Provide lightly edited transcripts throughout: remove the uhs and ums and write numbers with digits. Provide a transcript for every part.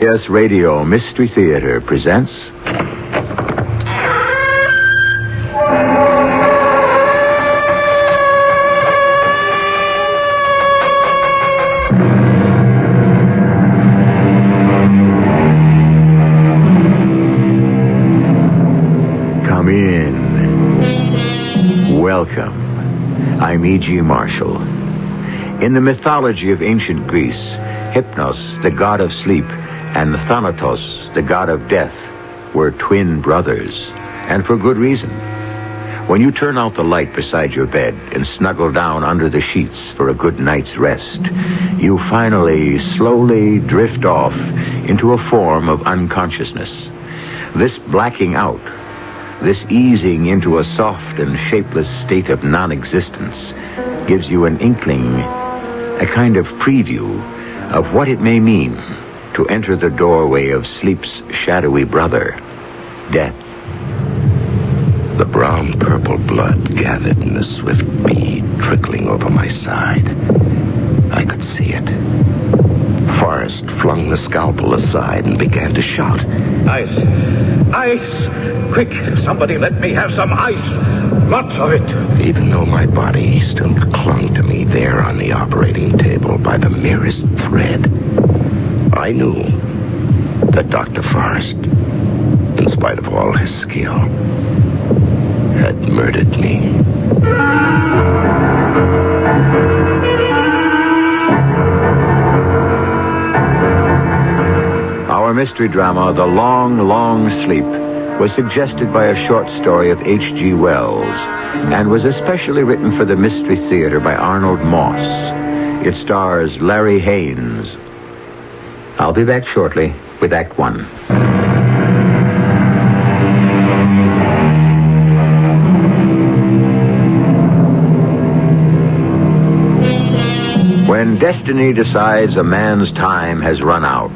Yes, Radio Mystery Theater presents... Come in. Welcome. I'm E.G. Marshall. In the mythology of ancient Greece, Hypnos, the god of sleep, and Thanatos, the god of death, were twin brothers, and for good reason. When you turn out the light beside your bed and snuggle down under the sheets for a good night's rest, you finally, slowly drift off into a form of unconsciousness. This blacking out, this easing into a soft and shapeless state of non-existence, gives you an inkling, a kind of preview of what it may mean to enter the doorway of sleep's shadowy brother, death. The brown-purple blood gathered in a swift bead trickling over my side. I could see it. Forrest flung the scalpel aside and began to shout. Ice! Ice! Quick! Somebody let me have some ice! Lots of it! Even though my body still clung to me there on the operating table by the merest thread, I knew that Dr. Forrest, in spite of all his skill, had murdered me. Our mystery drama, The Long, Long Sleep, was suggested by a short story of H.G. Wells and was especially written for the Mystery Theater by Arnold Moss. It stars Larry Haynes. I'll be back shortly with Act One. When destiny decides a man's time has run out,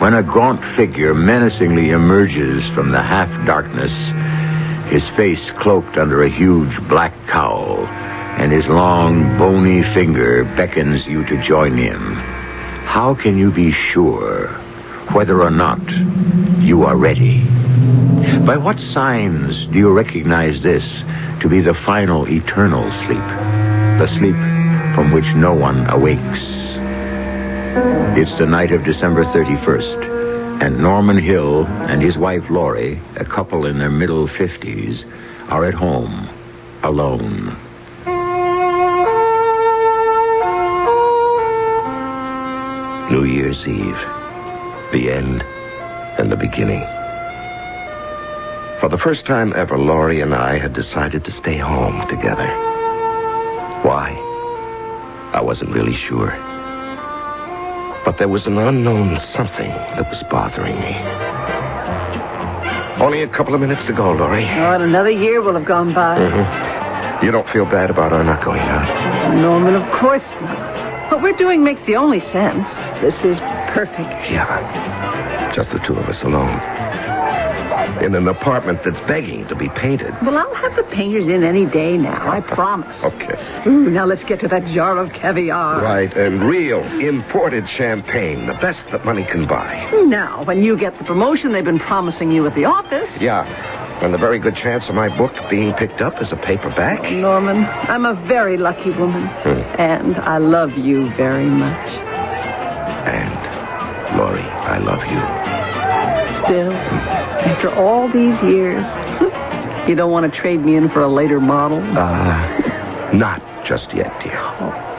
when a gaunt figure menacingly emerges from the half-darkness, his face cloaked under a huge black cowl, and his long, bony finger beckons you to join him, how can you be sure whether or not you are ready? By what signs do you recognize this to be the final eternal sleep, the sleep from which no one awakes? It's the night of December 31st, and Norman Hill and his wife Laurie, a couple in their middle 50s, are at home, alone. New Year's Eve, the end and the beginning. For the first time ever, Laurie and I had decided to stay home together. Why? I wasn't really sure. But there was an unknown something that was bothering me. Only a couple of minutes to go, Laurie. Oh, and another year will have gone by. Mm-hmm. You don't feel bad about our not going out? Norman, of course not. What we're doing makes the only sense. This is perfect. Yeah. Just the two of us alone. In an apartment that's begging to be painted. Well, I'll have the painters in any day now, I promise. Okay. Ooh, now let's get to that jar of caviar. Right, and real imported champagne, the best that money can buy. Now, when you get the promotion they've been promising you at the office. Yeah, and the very good chance of my book being picked up as a paperback. Oh, Norman, I'm a very lucky woman. And I love you very much. And, Laurie, I love you. Still, after all these years, you don't want to trade me in for a later model? Not just yet, dear.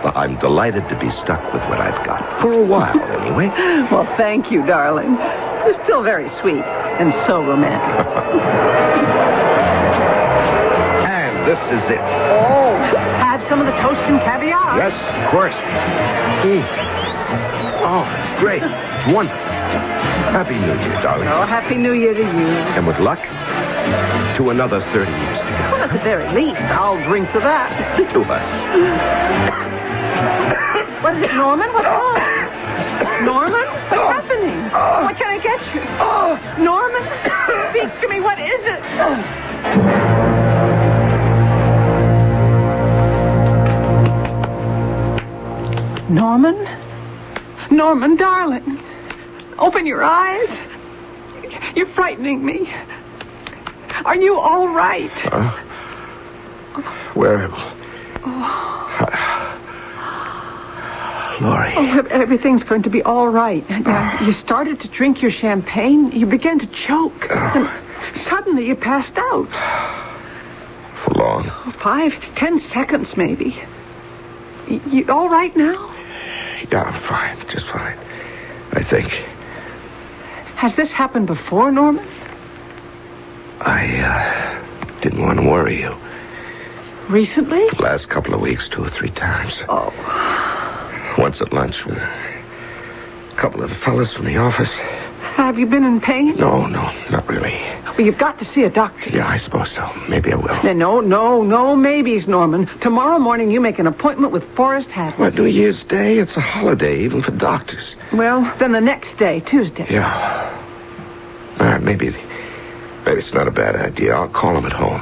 But I'm delighted to be stuck with what I've got. For a while, anyway. Well, thank you, darling. You're still very sweet and so romantic. And this is it. Oh, have some of the toast and caviar. Yes, of course. Oh, it's great. It's wonderful. Happy New Year, darling. Oh, Happy New Year to you. And with luck, to another 30 years together. Well, at the very least, I'll drink to that. To us. What is it, Norman? What's wrong? Norman? What's happening? What can I get you? Norman? Speak to me. What is it? Norman? Norman, darling. Open your eyes. You're frightening me. Are you all right? Where? Laurie. Oh, everything's going to be all right. You started to drink your champagne. You began to choke. And suddenly you passed out. For long? 5-10 seconds, maybe. You all right now? Yeah, I'm fine. Just fine. I think. Has this happened before, Norman? I didn't want to worry you. Recently? Last couple of weeks, 2 or 3 times. Oh. Once at lunch with a couple of the fellas from the office. Have you been in pain? No, not really. Well, you've got to see a doctor. Yeah, I suppose so. Maybe I will. No maybes, Norman. Tomorrow morning you make an appointment with Forrest Haddon. What, New Year's Day? It's a holiday, even for doctors. Well, then the next day, Tuesday. Yeah. All right, maybe it's not a bad idea. I'll call him at home.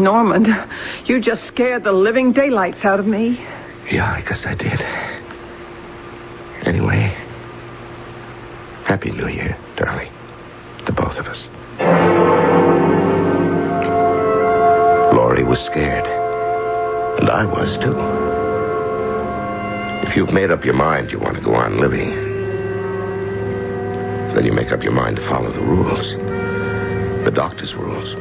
Norman, you just scared the living daylights out of me. Yeah, I guess I did. Anyway, Happy New Year, darling, to both of us. Laurie was scared, and I was, too. If you've made up your mind you want to go on living, then you make up your mind to follow the rules. The doctor's rules.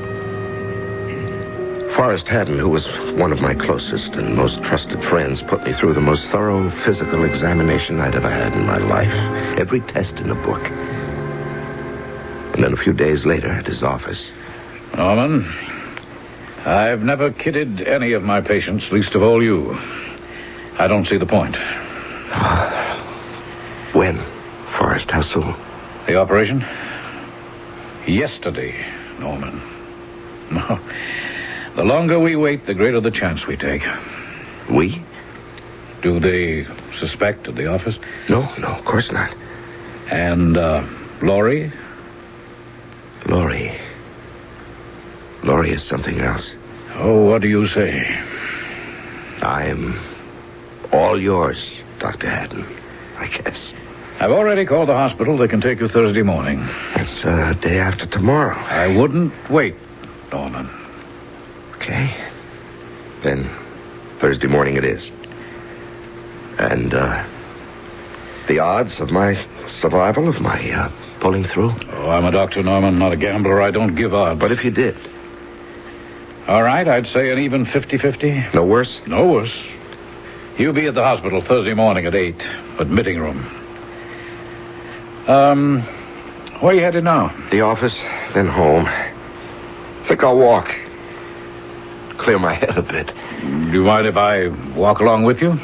Forrest Haddon, who was one of my closest and most trusted friends, put me through the most thorough physical examination I'd ever had in my life. Every test in the book. And then a few days later at his office. Norman, I've never kidded any of my patients, least of all you. I don't see the point. When, Forrest? How soon? The operation? Yesterday, Norman. No. The longer we wait, the greater the chance we take. We? Do they suspect at the office? No, of course not. And, Laurie? Laurie is something else. Oh, what do you say? I'm all yours, Dr. Haddon, I guess. I've already called the hospital. They can take you Thursday morning. It's day after tomorrow. I wouldn't wait, Norman. Okay. Then Thursday morning it is. And, the odds of my survival, of my, pulling through? Oh, I'm a doctor, Norman, not a gambler. I don't give odds. But if you did? All right, I'd say an even 50-50. No worse? No worse. You'll be at the hospital Thursday morning at 8, admitting room. Where are you headed now? The office, then home. Think I'll walk. Clear my head a bit. Do you mind if I walk along with you?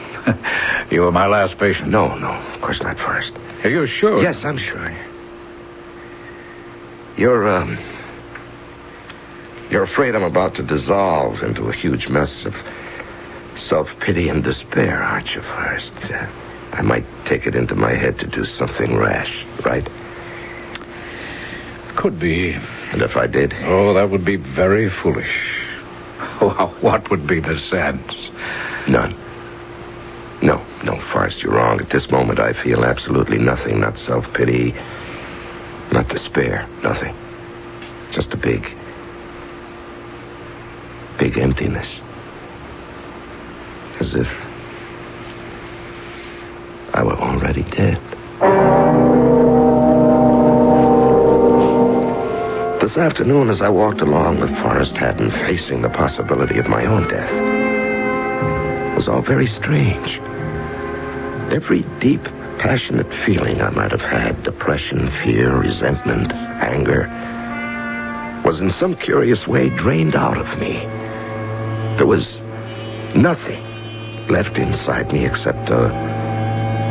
You were my last patient. No, of course not, Forrest. Are you sure? Yes, I'm sure. You're afraid I'm about to dissolve into a huge mess of self-pity and despair, aren't you, Forrest? I might take it into my head to do something rash, right? Could be. And if I did? Oh, that would be very foolish. Oh, what would be the sense? None. No, Forrest, you're wrong. At this moment, I feel absolutely nothing. Not self-pity, not despair, nothing. Just a big emptiness. As if I were already dead. This afternoon, as I walked along with Forrest Haddon, facing the possibility of my own death, it was all very strange. Every deep, passionate feeling I might have had, depression, fear, resentment, anger, was in some curious way drained out of me. There was nothing left inside me except a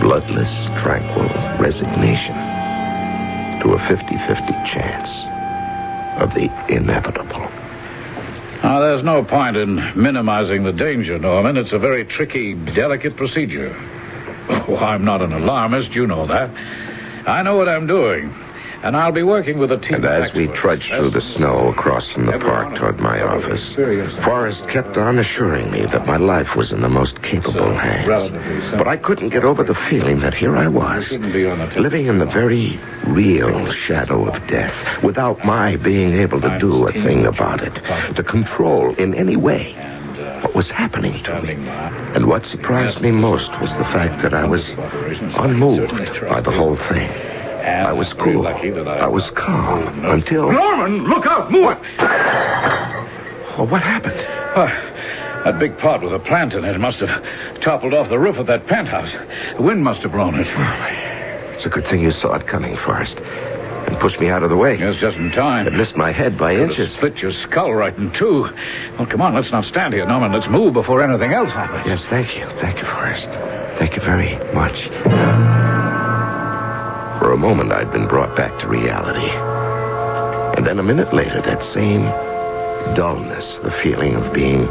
bloodless, tranquil resignation to a 50-50 chance of the inevitable. Now, there's no point in minimizing the danger, Norman. It's a very tricky, delicate procedure. Oh, I'm not an alarmist, you know that. I know what I'm doing. And I'll be working with a team And of as we experts. trudged through the snow across from the park toward my office, Forrest kept on assuring me that my life was in the most capable hands. But I couldn't get over the feeling that here I was, living in the very real shadow of death, without my being able to do a thing about it, to control in any way what was happening to me. And what surprised me most was the fact that I was unmoved by the whole thing. I was cool. I was calm until... Norman, look out! Move! Well, what happened? That big pot with a plant in it must have toppled off the roof of that penthouse. The wind must have blown it. It's a good thing you saw it coming, Forrest, and pushed me out of the way. Yes, just in time. It missed my head by inches. Split your skull right in two. Well, come on, let's not stand here, Norman. Let's move before anything else happens. Yes, thank you. Thank you, Forrest. Thank you very much. For a moment, I'd been brought back to reality. And then a minute later, that same dullness, the feeling of being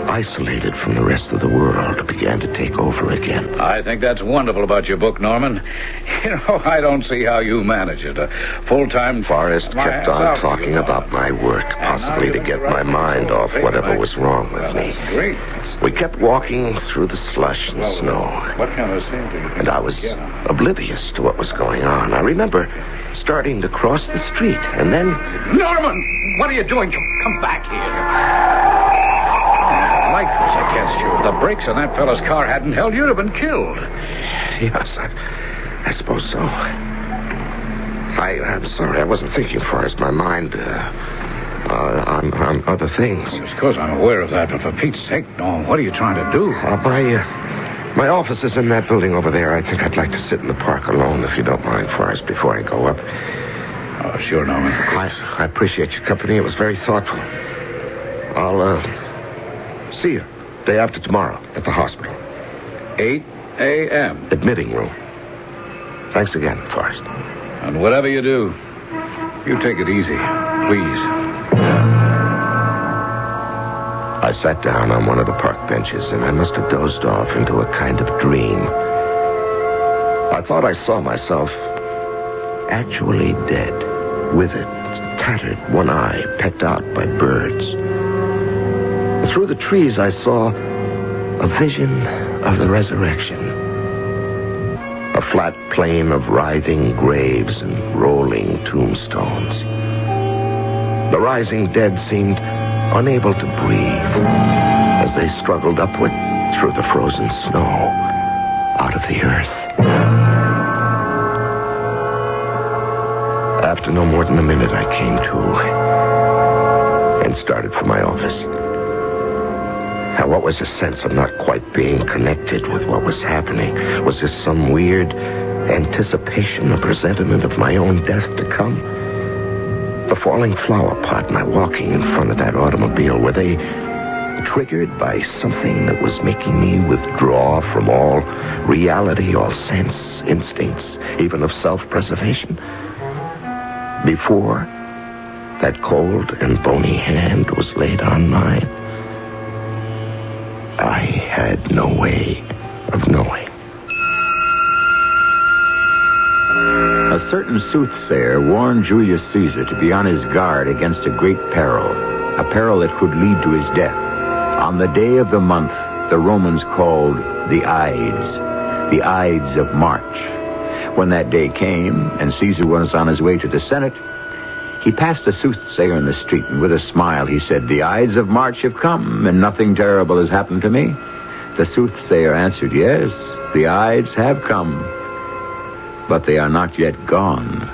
isolated from the rest of the world, began to take over again. I think that's wonderful about your book, Norman. You know, I don't see how you manage it. A full-time... Forrest kept on talking about my work, possibly to get my mind off whatever was wrong with me. Great. We kept walking through the slush and snow. What kind of scene do you think? And I was oblivious to what was going on. I remember starting to cross the street, and then... Norman! What are you doing? Come back here. The light was against you. If the brakes on that fellow's car hadn't held, you'd have been killed. Yes, I suppose so. I'm sorry. I wasn't thinking, Forrest. My mind, on other things. Of course, I'm aware of that, but for Pete's sake, Norm, what are you trying to do? My office is in that building over there. I think I'd like to sit in the park alone, if you don't mind, Forrest, before I go up. Oh, sure, Norman. I appreciate your company. It was very thoughtful. I'll, see you day after tomorrow at the hospital. 8 a.m. Admitting room. Thanks again, Forrest. And whatever you do, you take it easy, please. I sat down on one of the park benches, and I must have dozed off into a kind of dream. I thought I saw myself actually dead, with it tattered, one eye pecked out by birds. Through the trees, I saw a vision of the resurrection. A flat plain of writhing graves and rolling tombstones. The rising dead seemed unable to breathe as they struggled upward through the frozen snow out of the earth. After no more than a minute, I came to and started for my office. Now, what was a sense of not quite being connected with what was happening? Was this some weird anticipation, a presentiment of my own death to come? The falling flower pot and my walking in front of that automobile, were they triggered by something that was making me withdraw from all reality, all sense, instincts, even of self-preservation? Before that cold and bony hand was laid on mine, I had no way of knowing. A certain soothsayer warned Julius Caesar to be on his guard against a great peril, a peril that could lead to his death. On the day of the month, the Romans called the Ides of March. When that day came, and Caesar was on his way to the Senate, he passed a soothsayer in the street, and with a smile he said, "The Ides of March have come, and nothing terrible has happened to me." The soothsayer answered, "Yes, the Ides have come, but they are not yet gone."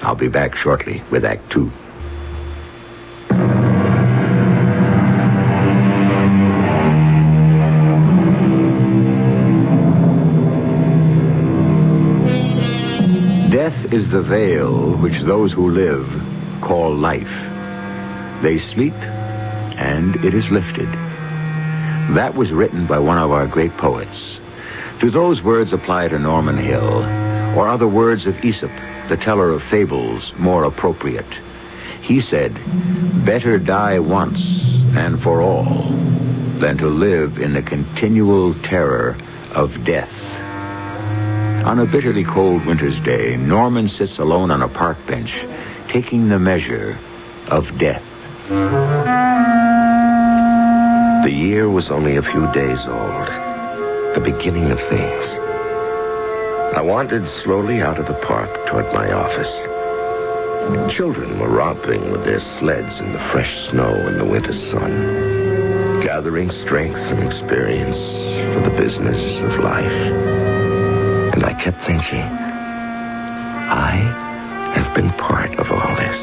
I'll be back shortly with Act 2. Death is the veil which those who live call life. They sleep, and it is lifted. That was written by one of our great poets. Do those words apply to Norman Hill, or are the words of Aesop, the teller of fables, more appropriate? He said, "Better die once and for all than to live in the continual terror of death." On a bitterly cold winter's day, Norman sits alone on a park bench, taking the measure of death. The year was only a few days old. The beginning of things. I wandered slowly out of the park toward my office. Children were romping with their sleds in the fresh snow and the winter sun, gathering strength and experience for the business of life. And I kept thinking, I have been part of all this.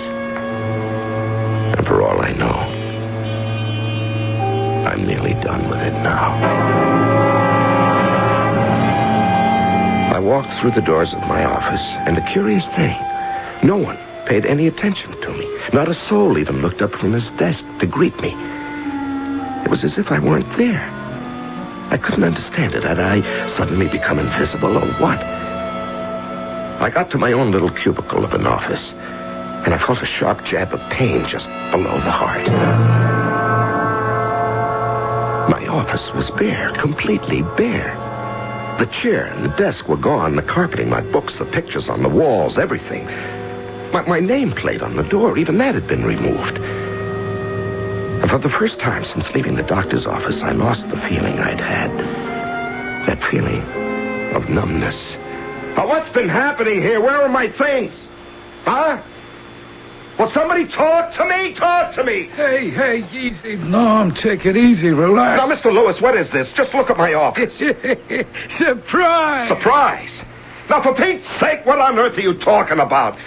And for all I know, I'm nearly done with it now. I walked through the doors of my office, and a curious thing, no one paid any attention to me. Not a soul even looked up from his desk to greet me. It was as if I weren't there. I couldn't understand it. Had I suddenly become invisible or what? I got to my own little cubicle of an office, and I felt a sharp jab of pain just below the heart. My office was bare, completely bare. The chair and the desk were gone, the carpeting, my books, the pictures on the walls, everything. My nameplate on the door, even that had been removed. And for the first time since leaving the doctor's office, I lost the feeling I'd had. That feeling of numbness. Oh, what's been happening here? Where are my things? Huh? Will somebody talk to me? Talk to me! Hey, easy. Norm, take it easy. Relax. Now, Mr. Lewis, what is this? Just look at my office. Surprise! Surprise? Now, for Pete's sake, what on earth are you talking about?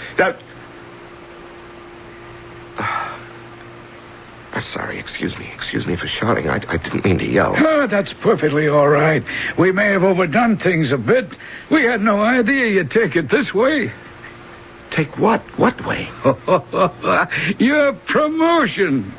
I'm sorry. Excuse me for shouting. I didn't mean to yell. Oh, that's perfectly all right. We may have overdone things a bit. We had no idea you'd take it this way. Take what? What way? Your promotion.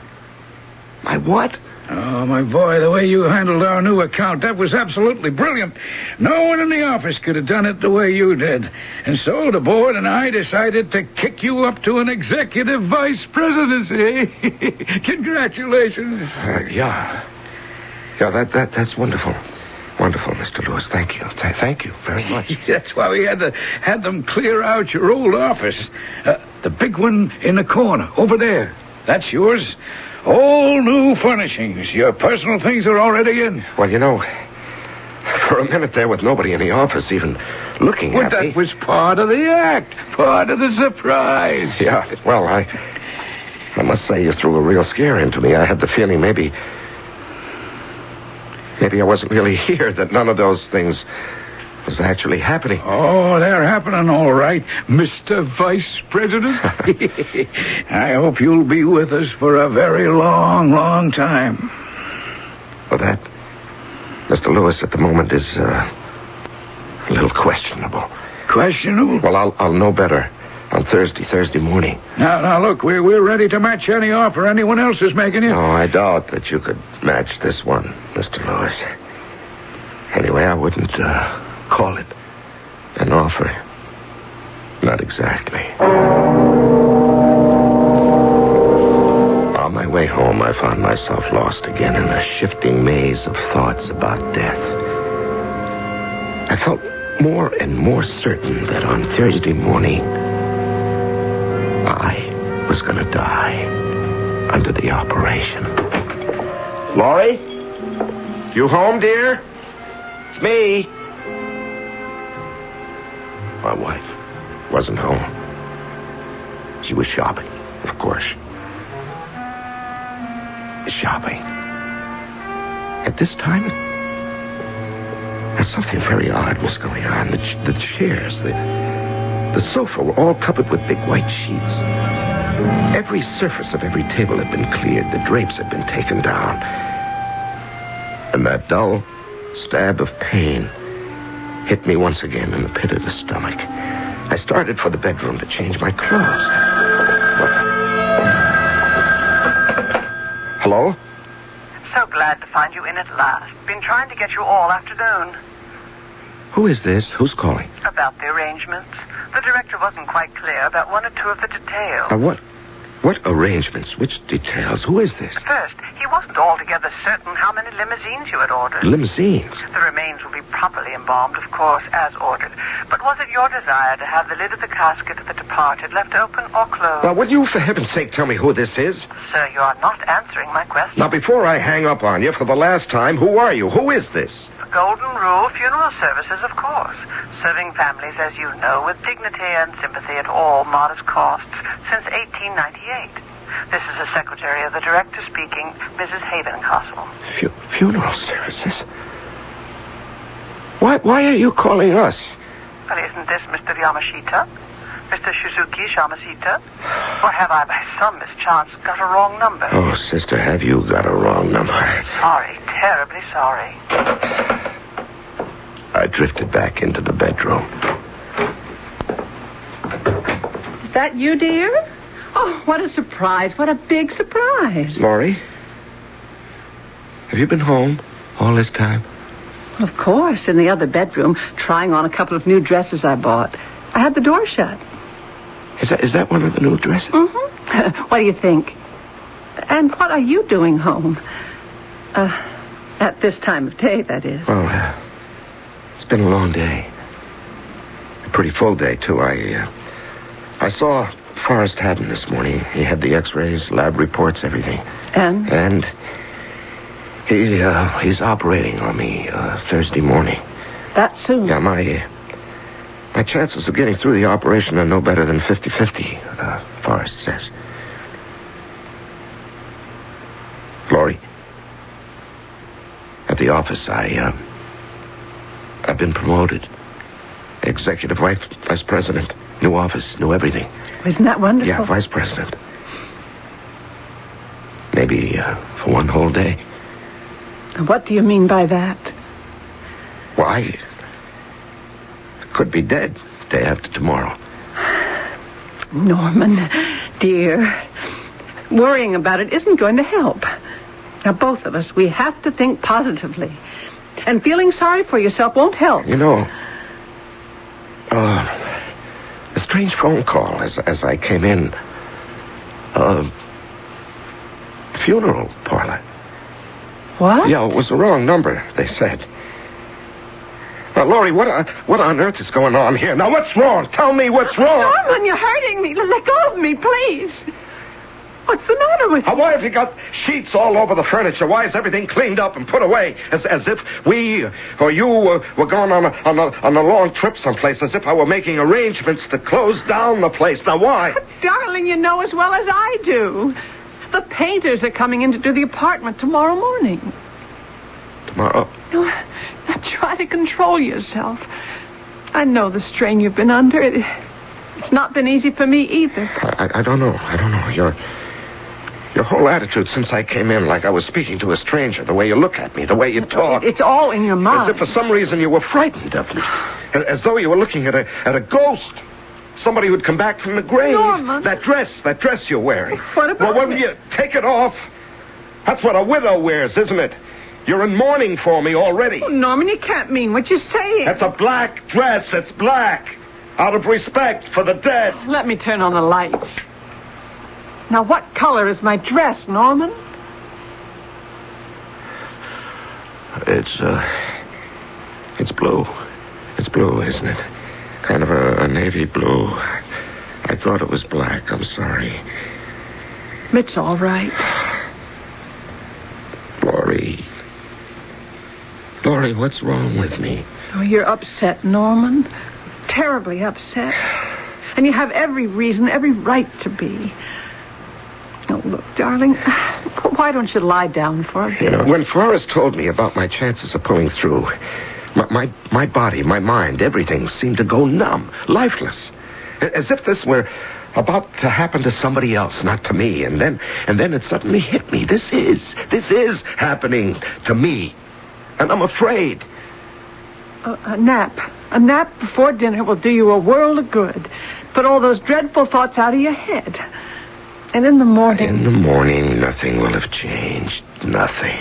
My what? Oh, my boy, the way you handled our new account, that was absolutely brilliant. No one in the office could have done it the way you did. And so the board and I decided to kick you up to an executive vice presidency. Congratulations. Yeah, that's wonderful. Wonderful, Mr. Lewis. Thank you. Thank you very much. That's why we had them clear out your old office. The big one in the corner, over there. That's yours. All new furnishings. Your personal things are already in. Well, you know, for a minute there with nobody in the office even looking at me. That was part of the act. Part of the surprise. Yeah, well, I must say you threw a real scare into me. I had the feeling maybe I wasn't really here, that none of those things was actually happening. Oh, they're happening all right, Mr. Vice President. I hope you'll be with us for a very long, long time. Well, that, Mr. Lewis, at the moment is a little questionable. Questionable? Well, I'll know better on Thursday morning. Now, look, we're ready to match any offer anyone else is making you. No, I doubt that you could match this one, Mr. Lewis. Anyway, I wouldn't call it an offer. Not exactly. On my way home, I found myself lost again in a shifting maze of thoughts about death. I felt more and more certain that on Thursday morning, I was going to die under the operation. Laurie? You home, dear? It's me. My wife wasn't home. She was shopping, of course. Shopping. At this time, something very odd was going on. The chairs, the sofa were all covered with big white sheets. Every surface of every table had been cleared. The drapes had been taken down. And that dull stab of pain hit me once again in the pit of the stomach. I started for the bedroom to change my clothes. Hello? So glad to find you in at last. Been trying to get you all afternoon. Who is this? Who's calling? About the arrangements. The director wasn't quite clear about one or two of the details. What What arrangements? Which details? Who is this? First, he wasn't altogether certain how many limousines you had ordered. Limousines? The remains will be properly embalmed, of course, as ordered. But was it your desire to have the lid of the casket of the departed left open or closed? Now, will you, for heaven's sake, tell me who this is? Sir, you are not answering my question. Now, before I hang up on you for the last time, who are you? Who is this? The Golden Rule Funeral Services, of course. Serving families, as you know, with dignity and sympathy at all modest costs since 1898. This is the secretary of the director speaking, Mrs. Havencastle. Funeral services? Why are you calling us? Well, isn't this Mr. Yamashita? Mr. Shizuki Yamashita? Or have I, by some mischance, got a wrong number? Oh, sister, have you got a wrong number? Sorry, terribly sorry. I drifted back into the bedroom. Is that you, dear? Oh, what a surprise. What a big surprise. Laurie? Have you been home all this time? Of course, in the other bedroom, trying on a couple of new dresses I bought. I had the door shut. Is that one of the new dresses? Mm-hmm. What do you think? And what are you doing home? At this time of day, that is. Well, it's been a long day. A pretty full day, too. I saw Forrest Haddon this morning. He had the x-rays, lab reports, everything. And? He's operating on me Thursday morning. That soon? Yeah, my chances of getting through the operation are no better than 50-50, Forrest says. Laurie, at the office, I've been promoted. Executive vice president. New office, new everything. Isn't that wonderful? Yeah, vice president. Maybe for one whole day. What do you mean by that? Well, I could be dead day after tomorrow. Norman, dear, worrying about it isn't going to help. Now, both of us, we have to think positively. And feeling sorry for yourself won't help. You know, a strange phone call as I came in. Funeral parlor. What? Yeah, it was the wrong number, they said. Now, Laurie, what on earth is going on here? Now, what's wrong? Tell me what's wrong. Norman, you're hurting me. Let go of me, please. What's the matter with you? Why have you got sheets all over the furniture? Why is everything cleaned up and put away? As if we or you were going on a long trip someplace, as if I were making arrangements to close down the place. Now, why? Darling, you know as well as I do. The painters are coming in to do the apartment tomorrow morning. Tomorrow? Now try to control yourself. I know the strain you've been under. It's not been easy for me either. I don't know. Your whole attitude since I came in, like I was speaking to a stranger, the way you look at me, the way you talk. It's all in your mind. As if for some reason you were frightened of me. As though you were looking at a ghost. Somebody who'd come back from the grave. Norman. That dress you're wearing. What about Well, when you take it off, that's what a widow wears, isn't it? You're in mourning for me already. Oh, Norman, you can't mean what you're saying. That's a black dress. It's black. Out of respect for the dead. Let me turn on the lights. Now, what color is my dress, Norman? It's blue. It's blue, isn't it? Kind of a navy blue. I thought it was black. I'm sorry. It's all right. Laurie, what's wrong with me? Oh, you're upset, Norman. Terribly upset. And you have every reason, every right to be. Oh, look, darling, why don't you lie down for a bit? You know, when Forrest told me about my chances of pulling through, my body, my mind, everything seemed to go numb, lifeless. As if this were about to happen to somebody else, not to me. And then it suddenly hit me. This is happening to me. And I'm afraid. A nap. A nap before dinner will do you a world of good. Put all those dreadful thoughts out of your head. And in the morning... In the morning, nothing will have changed. Nothing.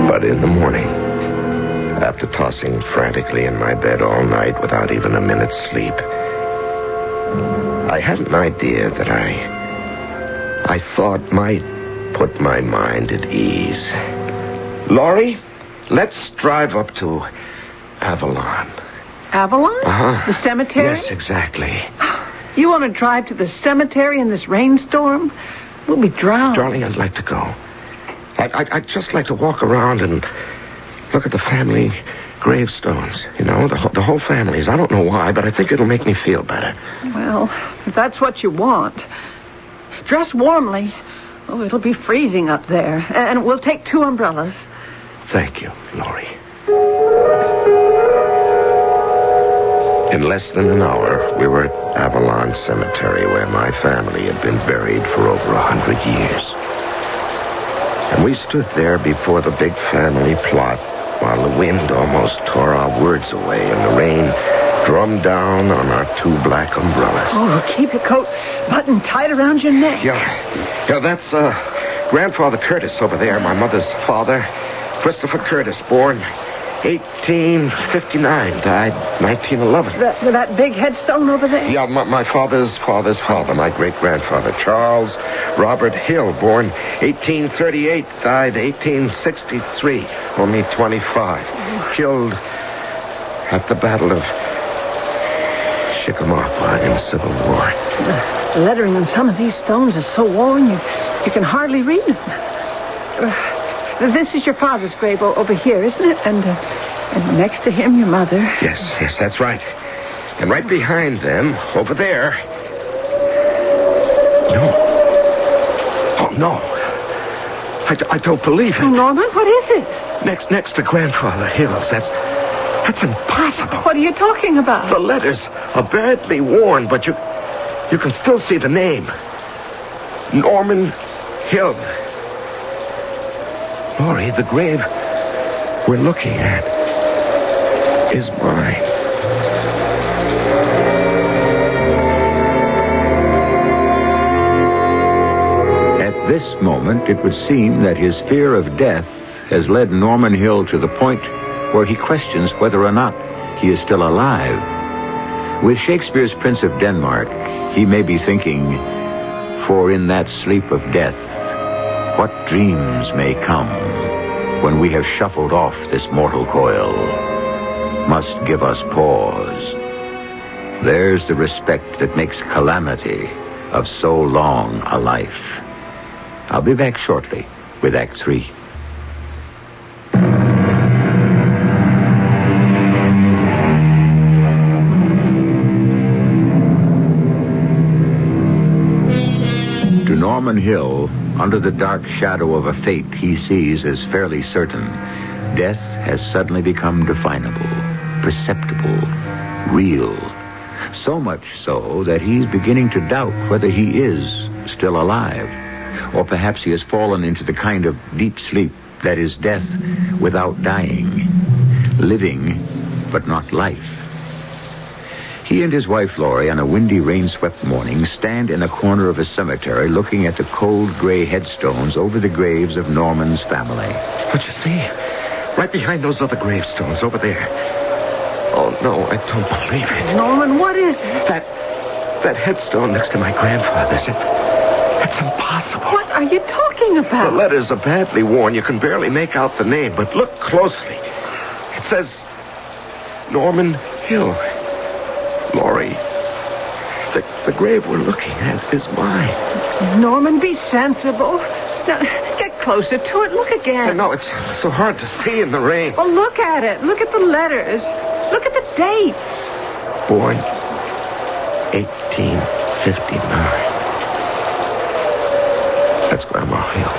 But in the morning, after tossing frantically in my bed all night without even a minute's sleep, I had an idea that I thought might put my mind at ease. Laurie, let's drive up to Avalon. Avalon? Uh-huh. The cemetery? Yes, exactly. You want to drive to the cemetery in this rainstorm? We'll be drowned. Darling, I'd like to go. I'd just like to walk around and look at the family gravestones. You know, the whole families. I don't know why, but I think it'll make me feel better. Well, if that's what you want, dress warmly. Oh, it'll be freezing up there. And we'll take 2 umbrellas. Thank you, Laurie. In less than an hour, we were at Avalon Cemetery, where my family had been buried for over 100 years. And we stood there before the big family plot while the wind almost tore our words away and the rain drummed down on our 2 black umbrellas. Oh, keep your coat buttoned tight around your neck. Yeah, that's Grandfather Curtis over there, my mother's father. Christopher Curtis, born 1859, died 1911. That big headstone over there? Yeah, my father's father, my great-grandfather, Charles Robert Hill, born 1838, died 1863, only 25. Killed at the Battle of Chickamauga in the Civil War. The lettering on some of these stones is so worn you can hardly read them. This is your father's grave over here, isn't it? And next to him, your mother. Yes, that's right. And right behind them, over there... No. Oh, no. I don't believe it. Oh, Norman, what is it? Next to Grandfather Hill's. That's impossible. What are you talking about? The letters are badly worn, but you can still see the name. Norman Hill. Laurie, the grave we're looking at is mine. At this moment, it would seem that his fear of death has led Norman Hill to the point where he questions whether or not he is still alive. With Shakespeare's Prince of Denmark, he may be thinking, for in that sleep of death, what dreams may come when we have shuffled off this mortal coil must give us pause. There's the respect that makes calamity of so long a life. I'll be back shortly with Act 3. To Norman Hill, under the dark shadow of a fate he sees as fairly certain, death has suddenly become definable, perceptible, real. So much so that he's beginning to doubt whether he is still alive. Or perhaps he has fallen into the kind of deep sleep that is death without dying. Living, but not life. He and his wife, Laurie, on a windy, rain-swept morning, stand in a corner of a cemetery looking at the cold, gray headstones over the graves of Norman's family. What you see? Right behind those other gravestones over there. Oh, no, I don't believe it. Norman, what is it? That headstone next to my grandfather's. It's impossible. What are you talking about? The letters are badly worn. You can barely make out the name, but look closely. It says Norman Hill. Laurie, the grave we're looking at is mine. Norman, be sensible. Now, get closer to it. Look again. I know, it's so hard to see in the rain. Well, look at it. Look at the letters. Look at the dates. Born 1859. That's Grandma Hill.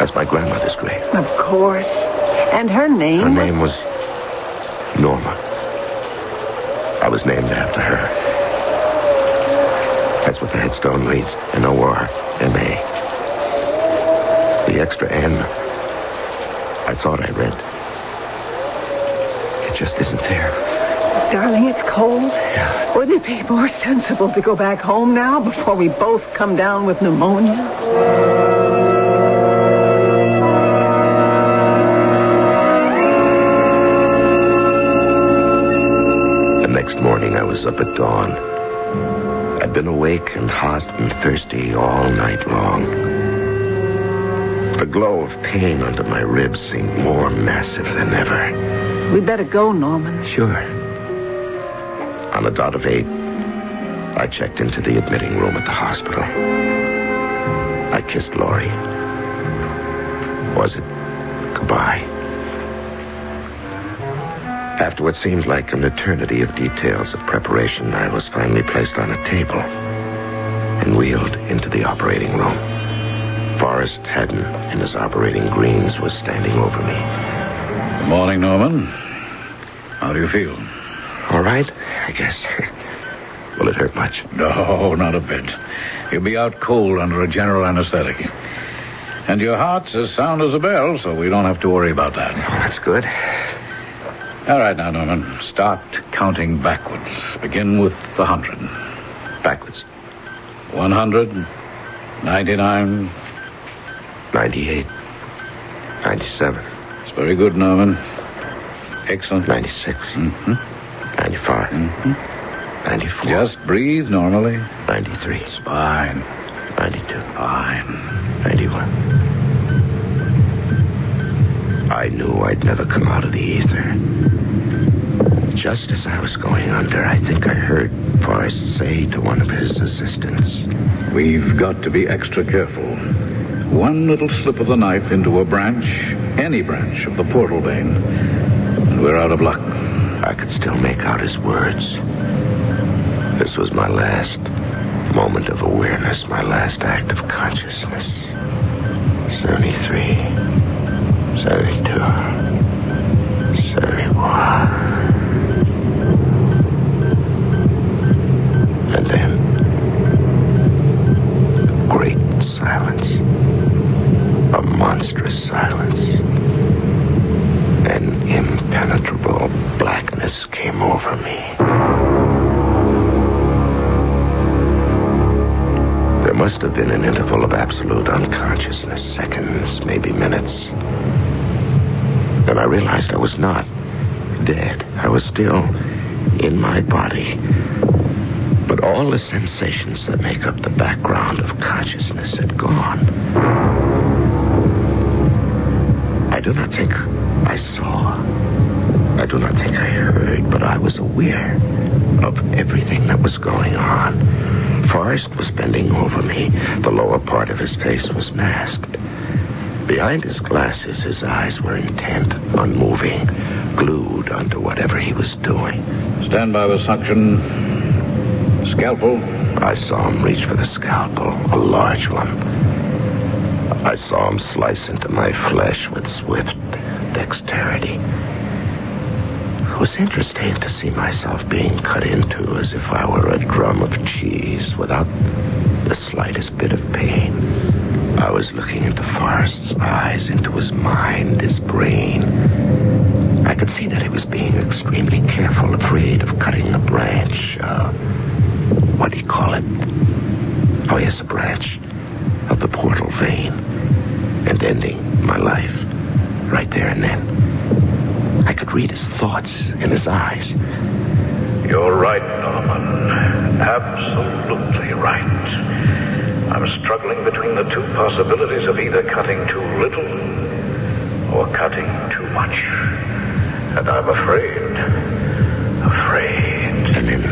That's my grandmother's grave. Of course. And her name? Her name was Norma. I was named after her. That's what the headstone reads. N-O-R-M-A. The extra N, I thought I read. It just isn't there. Darling, it's cold. Yeah. Wouldn't it be more sensible to go back home now before we both come down with pneumonia? The next morning I was up at dawn. I'd been awake and hot and thirsty all night long. The glow of pain under my ribs seemed more massive than ever. We better go, Norman. Sure. On the dot of 8, I checked into the admitting room at the hospital. I kissed Laurie. Was it goodbye? After what seemed like an eternity of details of preparation, I was finally placed on a table and wheeled into the operating room. Forrest Haddon, in his operating greens, was standing over me. Good morning, Norman. How do you feel? All right, I guess. Will it hurt much? No, not a bit. You'll be out cold under a general anesthetic. And your heart's as sound as a bell, so we don't have to worry about that. Oh, that's good. All right, now, Norman, start counting backwards. Begin with 100. Backwards. 100, 99. 98. 97. It's very good, Norman. Excellent. 96. 95. 94. Just breathe normally. 93. It's fine. 92. Fine. 91. I knew I'd never come out of the ether. Just as I was going under, I think I heard Forrest say to one of his assistants, We've got to be extra careful. One little slip of the knife into a branch, any branch of the portal vein, and we're out of luck. I could still make out his words. This was my last moment of awareness, my last act of consciousness. 73, 72, 71. And then, great silence. A monstrous silence. An impenetrable blackness came over me. There must have been an interval of absolute unconsciousness, seconds, maybe minutes. Then I realized I was not dead. I was still in my body. But all the sensations that make up the background of consciousness had gone. I do not think I saw. I do not think I heard, but I was aware of everything that was going on. Forrest was bending over me. The lower part of his face was masked. Behind his glasses, his eyes were intent, unmoving, glued onto whatever he was doing. Stand by with suction. Scalpel. I saw him reach for the scalpel, a large one. I saw him slice into my flesh with swift dexterity. It was interesting to see myself being cut into as if I were a drum of cheese without the slightest bit of pain. I was looking into Forrest's eyes, into his mind, his brain. I could see that he was being extremely careful, afraid of cutting a branch. What do you call it? Oh, yes, a branch of the portal vein. And ending my life right there and then. I could read his thoughts in his eyes. You're right, Norman. Absolutely right. I'm struggling between the two possibilities of either cutting too little or cutting too much. And I'm afraid. And then,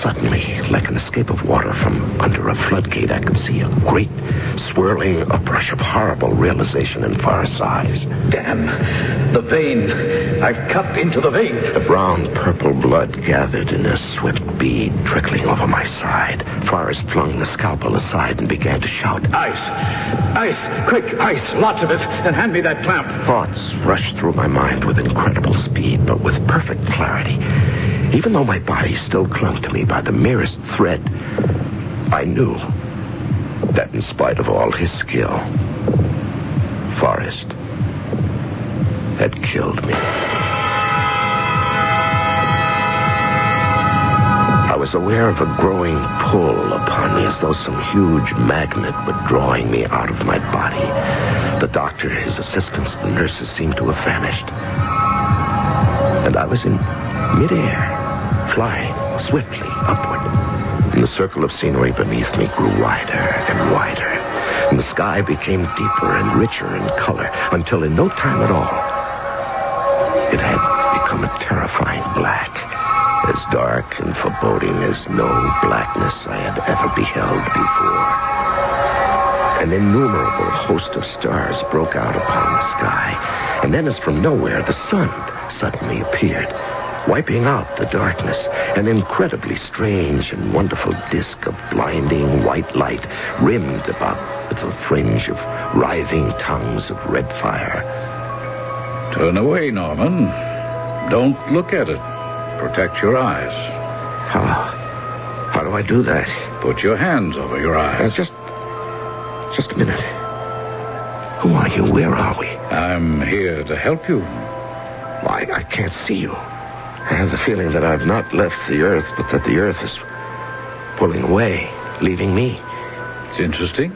suddenly, like an escape of water from under a floodgate, I could see a great swirling uprush of horrible realization in Forrest's eyes. Damn. The vein. I've cut into the vein. The brown-purple blood gathered in a swift bead trickling over my side. Forrest flung the scalpel aside and began to shout, Ice! Ice! Quick, ice! Lots of it! And hand me that clamp. Thoughts rushed through my mind with incredible speed, but with perfect clarity. Even though my body still clung to me by the merest thread, I knew that in spite of all his skill, Forrest had killed me. I was aware of a growing pull upon me as though some huge magnet were drawing me out of my body. The doctor, his assistants, the nurses seemed to have vanished. And I was in midair, flying, swiftly upward. And the circle of scenery beneath me grew wider and wider. And the sky became deeper and richer in color until in no time at all, it had become a terrifying black, as dark and foreboding as no blackness I had ever beheld before. An innumerable host of stars broke out upon the sky, and then as from nowhere, the sun suddenly appeared, wiping out the darkness, an incredibly strange and wonderful disk of blinding white light rimmed about with a fringe of writhing tongues of red fire. Turn away, Norman. Don't look at it. Protect your eyes. How do I do that? Put your hands over your eyes. Just a minute. Who are you? Where are we? I'm here to help you. Why, I can't see you. I have the feeling that I've not left the Earth, but that the Earth is pulling away, leaving me. It's interesting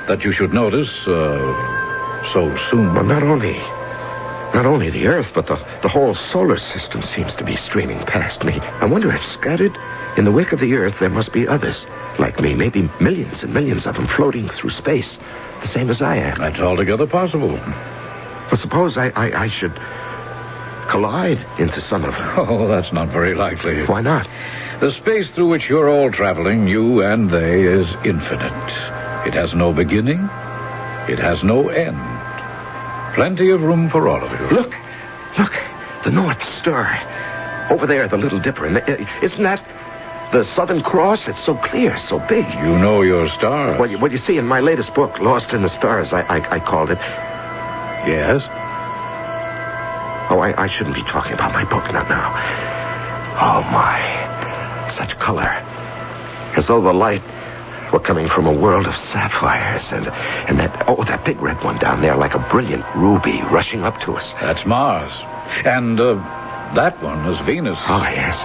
that you should notice so soon. Well, not only the Earth, but the whole solar system seems to be streaming past me. I wonder if scattered in the wake of the Earth there must be others like me, maybe millions and millions of them floating through space, the same as I am. That's altogether possible. Well, suppose I should collide into some of them. Oh, that's not very likely. Why not? The space through which you're all traveling, you and they, is infinite. It has no beginning. It has no end. Plenty of room for all of you. Look, the North Star. Over there, the Little Dipper. And isn't that the Southern Cross? It's so clear, so big. You know your stars. Well, you see, in my latest book, Lost in the Stars, I called it. Yes? Oh, I shouldn't be talking about my book, not now. Oh, my. Such color. As though the light were coming from a world of sapphires and that big red one down there, like a brilliant ruby rushing up to us. That's Mars. And that one is Venus. Oh, yes.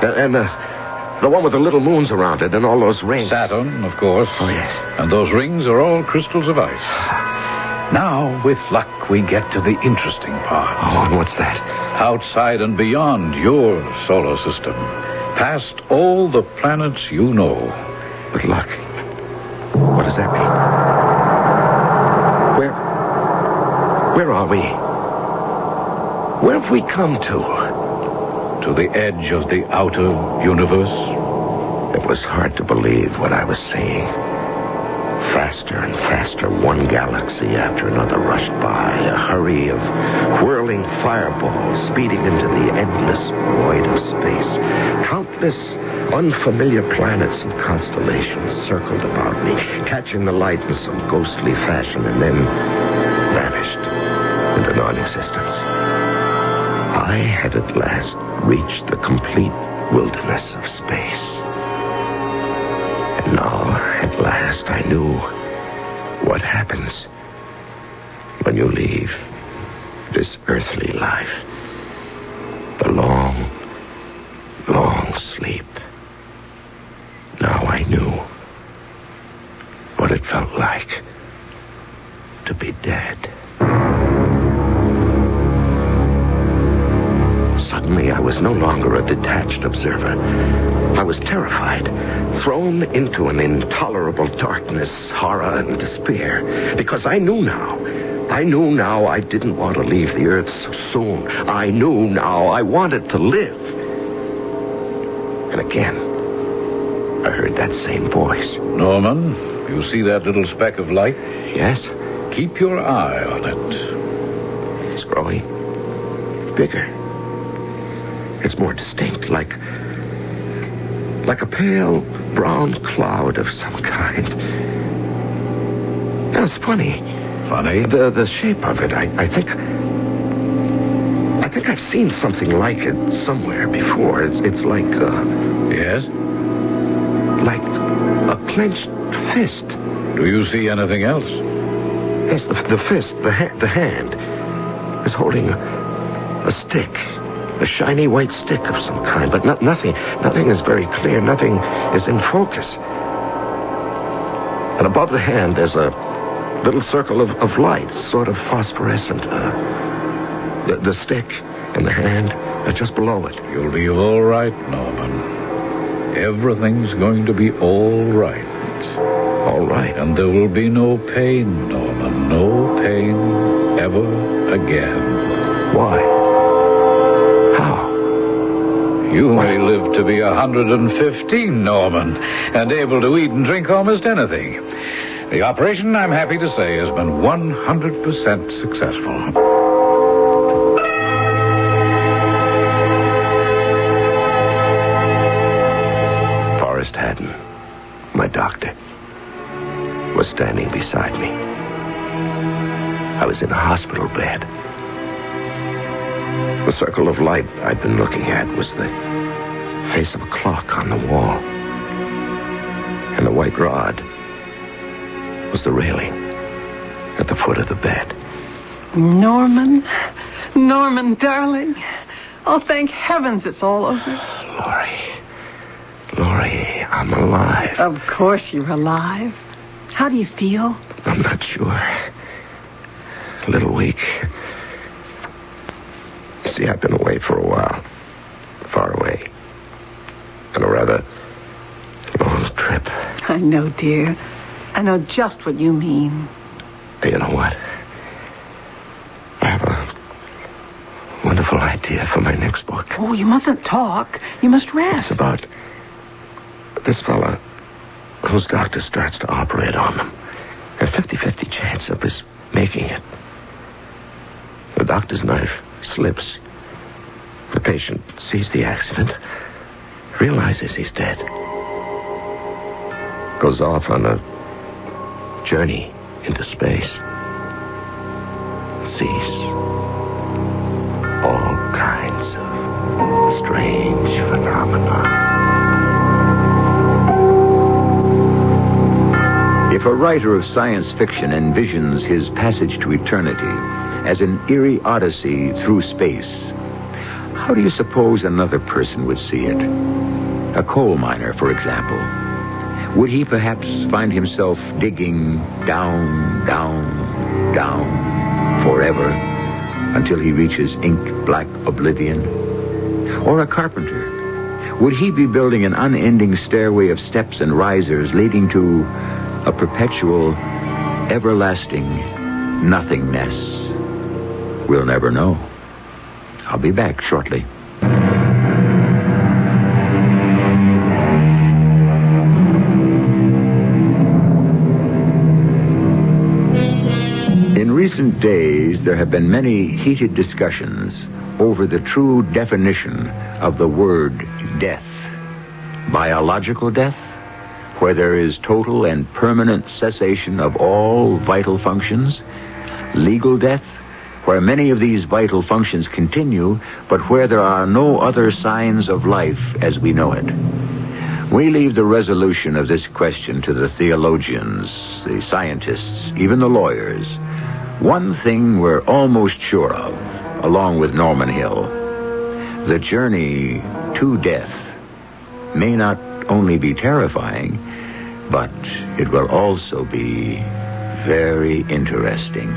And the one with the little moons around it and all those rings. Saturn, of course. Oh, yes. And those rings are all crystals of ice. Now, with luck, we get to the interesting part. Oh, and what's that? Outside and beyond your solar system. Past all the planets you know. With luck? What does that mean? Where are we? Where have we come to? To the edge of the outer universe. It was hard to believe what I was seeing. Faster and faster, one galaxy after another rushed by, a hurry of whirling fireballs speeding into the endless void of space. Countless unfamiliar planets and constellations circled about me, catching the light in some ghostly fashion, and then vanished into non-existence. I had at last reached the complete wilderness of space. And now, at last, I knew what happens when you leave this earthly life. The long, long sleep. Now I knew what it felt like to be dead. Suddenly, I was no longer a detached observer. I was terrified, thrown into an intolerable darkness, horror, and despair. Because I knew now I didn't want to leave the earth so soon. I knew now I wanted to live. And again, I heard that same voice. Norman, you see that little speck of light? Yes? Keep your eye on it. It's growing bigger. It's more distinct, like a pale brown cloud of some kind. Now, it's funny. Funny? The shape of it, I think I've seen something like it somewhere before. It's like, Yes? like a clenched fist. Do you see anything else? Yes, the fist, the hand, is holding a stick. A shiny white stick of some kind, but nothing is very clear. Nothing is in focus. And above the hand, there's a little circle of light, sort of phosphorescent. The stick and the hand are just below it. You'll be all right, Norman. Everything's going to be all right. All right. And there will be no pain, Norman. No pain ever again. Why? How? You may live to be 115, Norman, and able to eat and drink almost anything. The operation, I'm happy to say, has been 100% successful. Forrest Haddon, my doctor, was standing beside me. I was in a hospital bed. The circle of light I'd been looking at was the face of a clock on the wall. And the white rod was the railing at the foot of the bed. Norman, darling. Oh, thank heavens it's all over. Laurie, I'm alive. Of course you're alive. How do you feel? I'm not sure. A little weak. See, I've been away for a while. Far away. On a rather long trip. I know, dear. I know just what you mean. You know what? I have a wonderful idea for my next book. Oh, you mustn't talk. You must rest. It's about this fella whose doctor starts to operate on them. A 50-50 chance of his making it. The doctor's knife slips. The patient sees the accident, realizes he's dead, goes off on a journey into space, sees all kinds of strange phenomena. If a writer of science fiction envisions his passage to eternity as an eerie odyssey through space, how do you suppose another person would see it? A coal miner, for example. Would he perhaps find himself digging down, down, down, forever, until he reaches ink-black oblivion? Or a carpenter? Would he be building an unending stairway of steps and risers leading to a perpetual, everlasting nothingness? We'll never know. I'll be back shortly. In recent days, there have been many heated discussions over the true definition of the word death. Biological death, where there is total and permanent cessation of all vital functions. Legal death, where many of these vital functions continue, but where there are no other signs of life as we know it. We leave the resolution of this question to the theologians, the scientists, even the lawyers. One thing we're almost sure of, along with Norman Hill: the journey to death may not only be terrifying, but it will also be very interesting.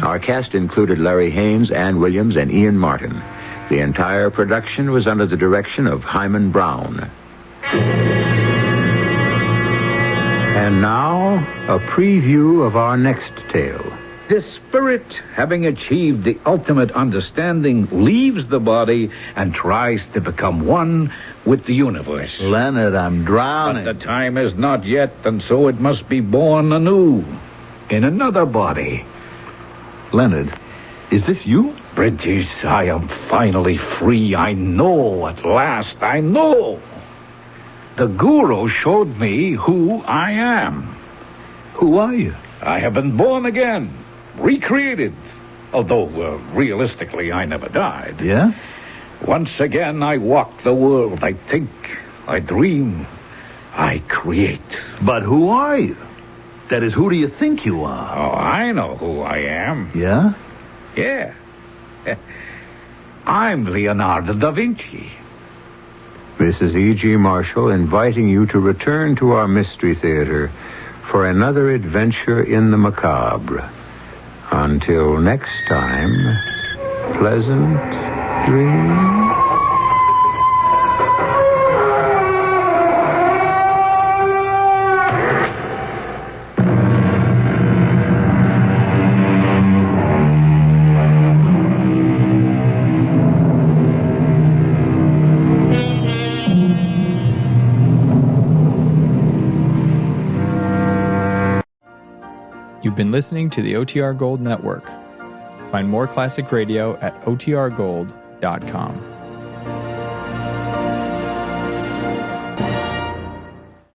Our cast included Larry Haynes, Ann Williams, and Ian Martin. The entire production was under the direction of Hyman Brown. And now, a preview of our next tale. His spirit, having achieved the ultimate understanding, leaves the body and tries to become one with the universe. Leonard, I'm drowning. But the time is not yet, and so it must be born anew in another body. Leonard, is this you? Bridges, I am finally free. I know at last. I know. The guru showed me who I am. Who are you? I have been born again, recreated. Although, realistically, I never died. Yeah? Once again, I walk the world. I think, I dream, I create. But who are you? That is, who do you think you are? Oh, I know who I am. Yeah? Yeah. I'm Leonardo da Vinci. This is E.G. Marshall inviting you to return to our Mystery Theater for another adventure in the macabre. Until next time, pleasant dreams. You've been listening to the OTR Gold Network. Find more classic radio at otrgold.com.